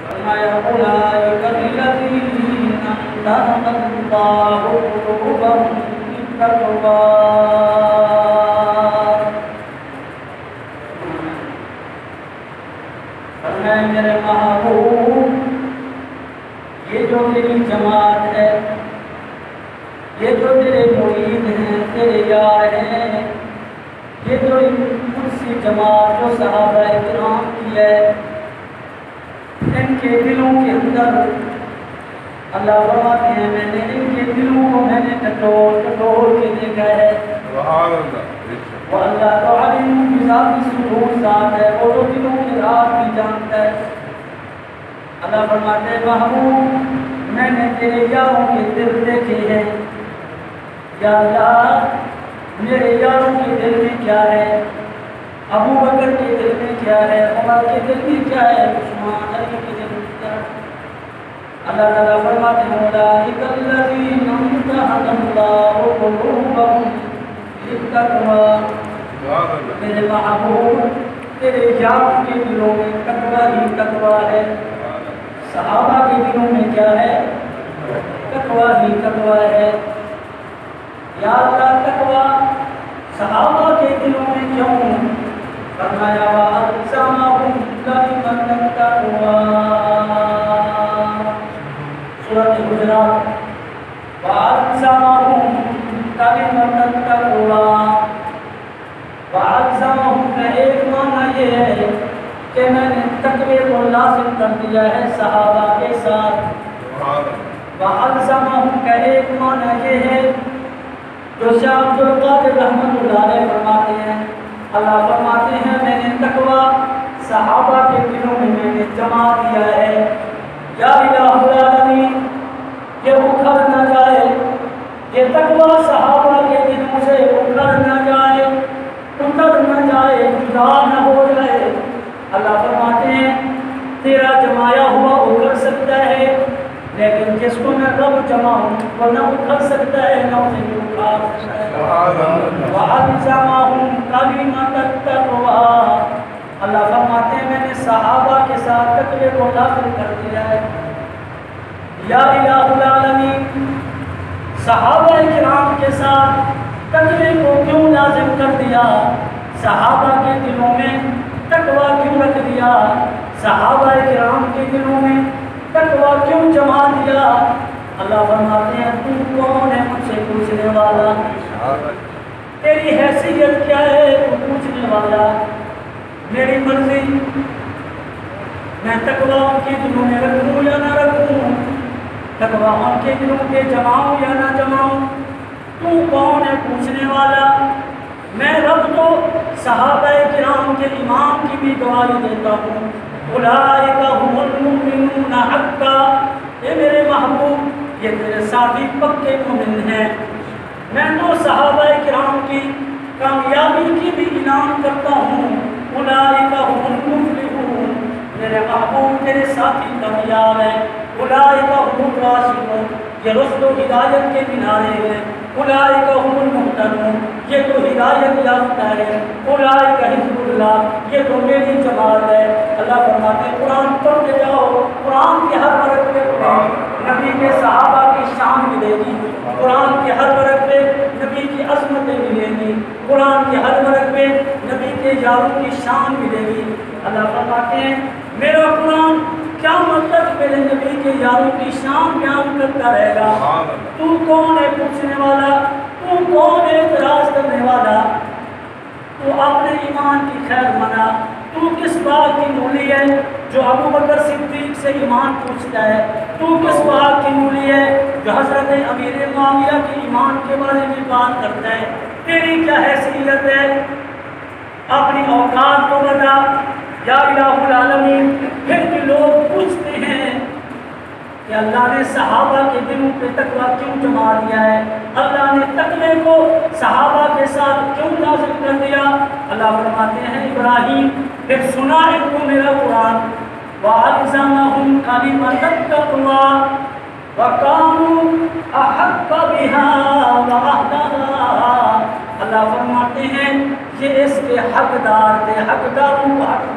فرمایا اولئک الذین امتحن اللہ قلوبہم بالتقوی. فرمایا میرے محبوب یہ جو تیری جماعت ہے، یہ جو تیرے مرید ہیں، تیرے یار ہیں، یہ جو کچھ سی جماعت جو صحابہ کرام کی ہے، ان کے دلوں کے اندر اللہ فرماتے ہیں میں نے ان کے دلوں کو میں نے ٹٹول کے دیکھا ہے. سبحان اللہ. وہ اللہ تو علیم بذات صدور ذات ہے، وہ جو دلوں کے راز بھی جانتا ہے. اللہ فرماتے ہیں محبوب میں نے تیرے یاروں کے دل دیکھے ہیں. یا اللہ میرے یاروں کے دل میں کیا ہے، ابو بکر کے دل میں کیا ہے، عمر کے دل میں کیا ہے، عثمان علی کے دل میں کیا ہے. اللہ تعالیٰ فرماتے ہیں اولئک الذین امتحن اللہ قلوبہم بالتقوی. میرے محبوب تیرے یاروں کے دلوں میں تقوی ہی تقوی ہے. صحابہ کے دلوں میں کیا ہے، تقوی ہی تقوی ہے. یا اللہ تقوی صحابہ کے دلوں میں کیوں؟ فرمایا وَأَلْزَمَهُمْ كَلِمَةَ التَّقْوَىٰ. سورۃ حجرات. وَأَلْزَمَهُمْ كَلِمَةَ التَّقْوَىٰ. وَأَلْزَمَهُمْ کا ایک معنی یہ ہے کہ میں نے تقوی کو لازم کر دیا ہے صحابہ کے ساتھ. وَأَلْزَمَهُمْ کا ایک معنی یہ ہے جو شاہ عبد القادر رحمۃ اللہ علیہ فرماتے ہیں، اللہ فرماتے ہیں میں نے تقوی صحابہ کے دلوں میں نے جما دیا ہے. یا الہ العالمین یہ اکھڑ نہ جائے، یہ تقوی صحابہ کے دلوں سے اکھڑ نہ جائے، ٹوٹ نہ جائے، جدا نہ ہو جائے. اللہ فرماتے ہیں تیرا جمایا ہوا اکھڑ سکتا ہے، لیکن جس کو میں رب جماؤں وہ نہ اکھڑ سکتا ہے نہ اسے اکھاڑ سکتا ہے. وَأَلْزَمَهُمْ كَلِمَةَ التَّقْوَىٰ. اللہ فرماتے ہیں میں نے صحابہ کے ساتھ تقوی کو لازم کر دیا ہے. یا الہ العالمین صحابہ کرام کے ساتھ تقوی کو کیوں لازم کر دیا؟ صحابہ کے دلوں میں تقوی کیوں رکھ دیا؟ صحابہ کرام کے دلوں میں تقوی کیوں جما دیا؟ اللہ فرماتے ہیں تو کون ہے مجھ سے پوچھنے والا، تیری حیثیت کیا ہے تو پوچھنے والا. میری مرضی میں تقوی ان کے دلوں میں رکھوں یا نہ رکھوں، تقوی ان کے دلوں کے جماؤں یا نہ جماؤں، تو کون ہے پوچھنے والا. میں رب تو صحابہ کرام کے امام کی بھی گواہی دیتا ہوں اولئک هم المؤمنون حقا. اے میرے محبوب یہ تیرے ساتھی پکے مومن ہیں. میں تو صحابہ کرام کی کامیابی کی بھی اعلان کرتا ہوں اولئک هم المفلحون. میرے محبوب تیرے ساتھی کامیاب ہیں. اولئک هم الراشدون یہ رشد و ہدایت کے کنارے ہیں. اولئک هم المهتدون یہ تو ہدایت یافتہ ہے. اولئک حزب اللہ یہ تو میری جماعت ہے. اللہ فرماتے ہیں قرآن پڑھتے جاؤ، قرآن کے ہر ورق پہ نبی کے صحابہ کی شان ملے گی، قرآن کے ہر ورق پہ نبی کی عظمتیں ملیں گی، قرآن کے ہر ورق پہ نبی کے یاروں کی شان ملے گی. اللہ فرماتے ہیں میرا قرآن کیا مطلب میرے نبی کے یاروں کی شان بیان کرتا رہے گا. تو کون ہے پوچھنے والا، تو کون ہے اعتراض کرنے والا. تو اپنے ایمان کی خیر منا. تو کس بات کی مولی ہے جو ابو بکر صدیق سے ایمان پوچھتا ہے؟ تو کس بات کی مولی ہے جو حضرت امیر معاویہ کے ایمان کے بارے میں بات کرتا ہے؟ تیری کیا حیثیت ہے؟ اپنی اوقات کو بتا. یا الہ العالمین پھر بھی لوگ پوچھتے ہیں کہ اللہ نے صحابہ کے دلوں پہ تقوی کیوں جما دیا ہے، اللہ نے تقوی کو صحابہ کے ساتھ کیوں لازم کر دیا؟ اللہ فرماتے ہیں ابراہیم پھر سنا ان کو میرا قرآن وَأَلْزَمَهُمْ كَلِمَةَ التَّقْوَىٰ وَكَانُوا أَحَقَّ بِهَا وَأَهْلَهَا. اللہ فرماتے ہیں یہ اس کے حقدار تھے، حقداروں کو حق